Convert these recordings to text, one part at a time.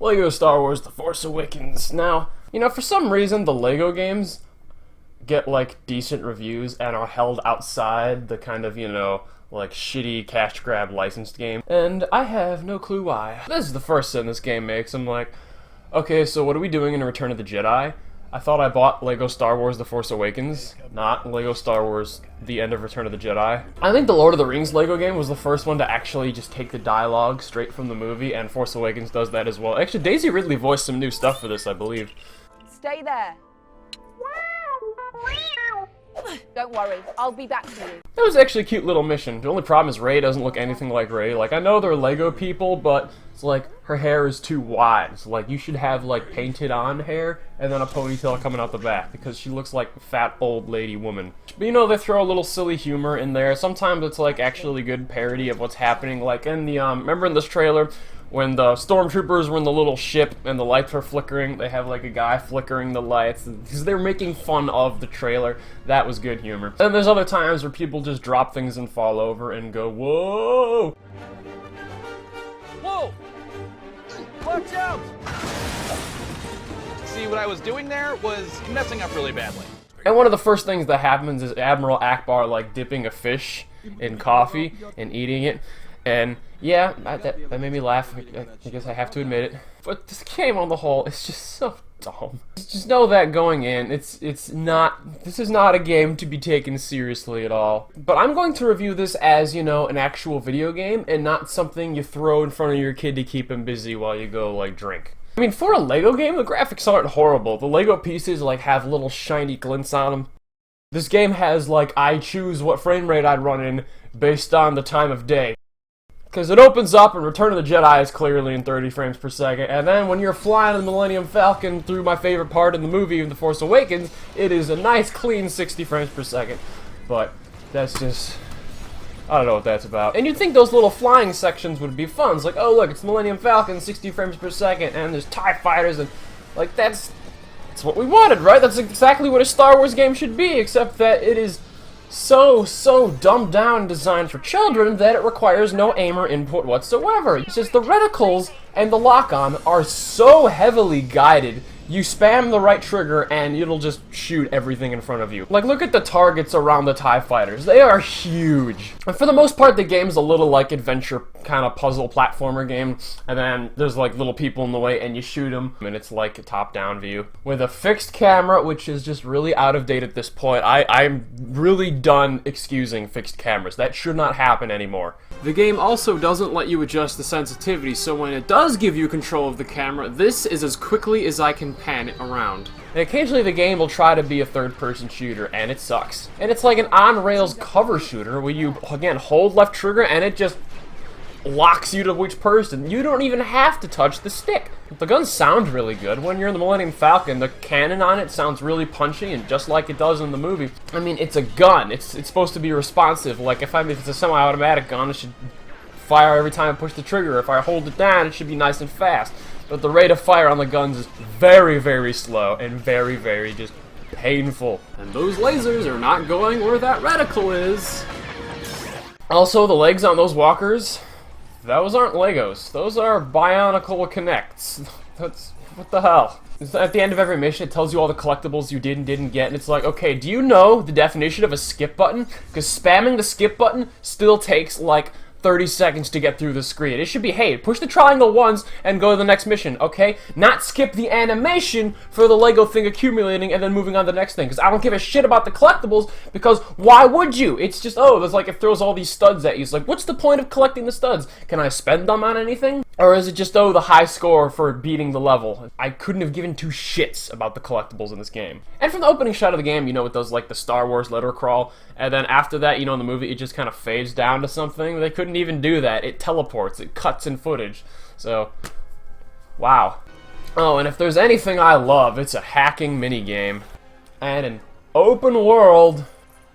Lego Star Wars The Force Awakens. Now, you know, for some reason, the Lego games get, like, decent reviews and are held outside the kind of, you know, like, shitty cash grab licensed game. And I have no clue why. This is the first sin this game makes. I'm like, okay, so what are we doing in Return of the Jedi? I thought I bought Lego Star Wars The Force Awakens, not Lego Star Wars The End of Return of the Jedi. I think the Lord of the Rings Lego game was the first one to actually just take the dialogue straight from the movie, and Force Awakens does that as well. Actually, Daisy Ridley voiced some new stuff for this, I believe. Stay there. Don't worry, I'll be back for you. That was actually a cute little mission. The only problem is Rey doesn't look anything like Rey. Like, I know they're Lego people, but it's like, her hair is too wide. So, like, you should have, like, painted on hair and then a ponytail coming out the back, because she looks like a fat old lady woman. But, you know, they throw a little silly humor in there. Sometimes it's, like, actually good parody of what's happening. Like, in the, remember in this trailer, when the stormtroopers were in the little ship and the lights were flickering, they have like a guy flickering the lights because they're making fun of the trailer. That was good humor. And there's other times where people just drop things and fall over and go, whoa! Whoa! Watch out! See, what I was doing there was messing up really badly. And one of the first things that happens is Admiral Akbar like dipping a fish in coffee and eating it. And yeah, that made me laugh. I guess I have to admit it. But this game on the whole is just so dumb. Just know that going in, this is not a game to be taken seriously at all. But I'm going to review this as, you know, an actual video game and not something you throw in front of your kid to keep him busy while you go, like, drink. I mean, for a Lego game, the graphics aren't horrible. The Lego pieces, like, have little shiny glints on them. This game has, like, I choose what frame rate I'd run in based on the time of day. Because it opens up and Return of the Jedi is clearly in 30 frames per second, and then when you're flying the Millennium Falcon through my favorite part in the movie, The Force Awakens, it is a nice, clean 60 frames per second. But that's just... I don't know what that's about. And you'd think those little flying sections would be fun. It's like, oh look, it's Millennium Falcon, 60 frames per second, and there's TIE fighters, and like, that's what we wanted, right? That's exactly what a Star Wars game should be, except that it is so dumbed down and designed for children that it requires no aim or input whatsoever. It's just the reticles and the lock-on are so heavily guided, you spam the right trigger and it'll just shoot everything in front of you. Like, look at the targets around the TIE fighters. They are huge. And for the most part, the game's a little like adventure kind of puzzle platformer game, and then there's like little people in the way and you shoot them, and it's like a top-down view with a fixed camera, which is just really out of date at this point. I'm really done excusing fixed cameras. That should not happen anymore. The game also doesn't let you adjust the sensitivity, so when it does give you control of the camera, this is as quickly as I can pan it around. And occasionally the game will try to be a third-person shooter, and it sucks. And it's like an on-rails cover shooter where you, again, hold left trigger and it just locks you to which person. You don't even have to touch the stick. The guns sound really good. When you're in the Millennium Falcon, the cannon on it sounds really punchy, and just like it does in the movie. I mean, it's a gun. It's supposed to be responsive. Like, if it's a semi-automatic gun, it should fire every time I push the trigger. If I hold it down, it should be nice and fast. But the rate of fire on the guns is very slow and very just painful. And those lasers are not going where that reticle is. Also, the legs on those walkers, those aren't Legos. Those are Bionicle Connects. That's... what the hell? At the end of every mission, it tells you all the collectibles you did and didn't get, and it's like, okay, do you know the definition of a skip button? Because spamming the skip button still takes, like, 30 seconds to get through the screen. It should be, hey, push the triangle once and go to the next mission, okay? Not skip the animation for the Lego thing accumulating and then moving on to the next thing. Because I don't give a shit about the collectibles, because why would you? It's just, oh, there's like, it throws all these studs at you. It's like, what's the point of collecting the studs? Can I spend them on anything? Or is it just, oh, the high score for beating the level? I couldn't have given two shits about the collectibles in this game. And from the opening shot of the game, you know, it does like the Star Wars letter crawl, and then after that, you know, in the movie, it just kind of fades down to something. They couldn't even do that. It teleports, it cuts in footage. So, wow. Oh, and if there's anything I love, it's a hacking minigame. And an open world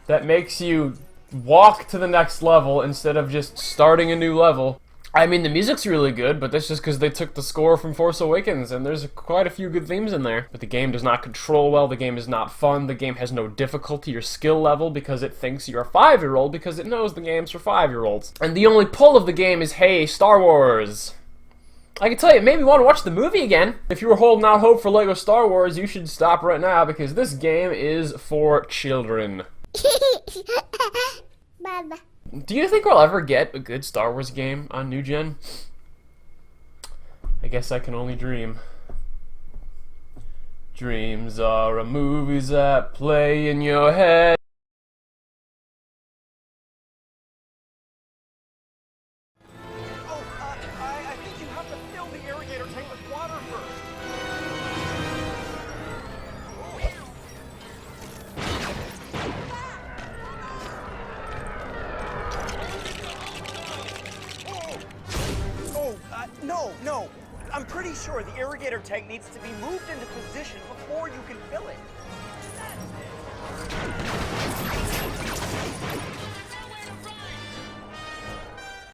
that makes you walk to the next level instead of just starting a new level. I mean, the music's really good, but that's just because they took the score from Force Awakens, and there's quite a few good themes in there. But the game does not control well, the game is not fun, the game has no difficulty or skill level because it thinks you're a 5-year-old because it knows the game's for 5-year-olds. And the only pull of the game is, hey, Star Wars. I can tell you, it made me want to watch the movie again. If you were holding out hope for LEGO Star Wars, you should stop right now because this game is for children. Baba. Do you think we'll ever get a good Star Wars game on New Gen? I guess I can only dream. Dreams are a movies that play in your head. Oh, I think you have to fill the irrigator tank with water first. No. I'm pretty sure the irrigator tank needs to be moved into position before you can fill it.